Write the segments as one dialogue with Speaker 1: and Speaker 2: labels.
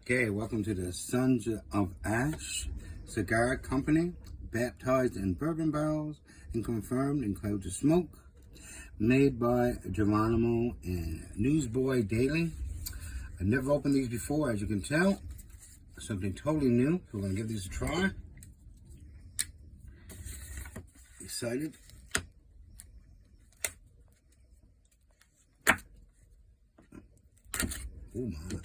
Speaker 1: Okay, welcome to the Sons of Ash Cigar Company, baptized in bourbon barrels and confirmed in clouds of smoke, made by Geronimo and Newsboy Daily. I've never opened these before, as you can tell. Something totally new, so we're going to give these a try. Excited. Oh my.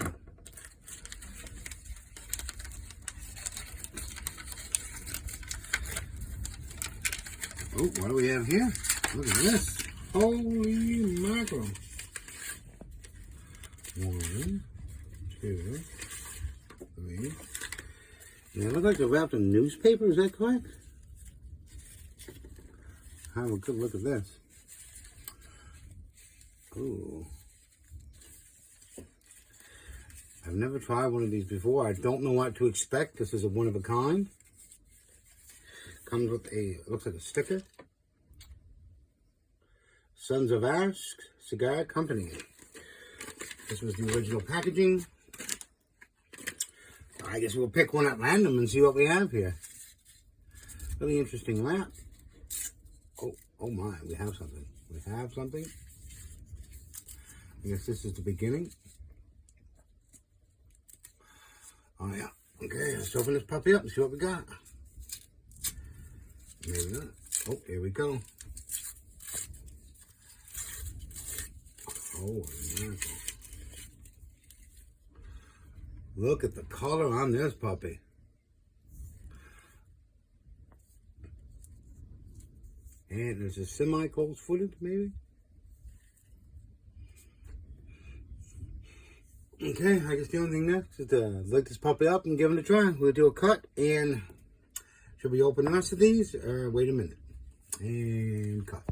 Speaker 1: Oh, what do we have here? Look at this. Holy mackerel. 1, 2, 3. They look like they're wrapped in newspaper, is that correct? Have a good look at this. Ooh. I've never tried one of these before. I don't know what to expect. This is a one of a kind. Comes with a, looks like a sticker. Sons of Ash Cigar Company. This was the original packaging. I guess we'll pick one at random and see what we have here. Really interesting wrap. Oh my, we have something. We have something. I guess this is the beginning. Oh yeah. Okay, let's open this puppy up and see what we got. Maybe not. Oh, here we go. Oh, wonderful. Look at the color on this puppy. And there's a semi-cold footed, maybe. Okay, I guess the only thing next is to light this puppy up and give it a try. We'll do a cut, and should we open the rest of these, or wait a minute? And cut.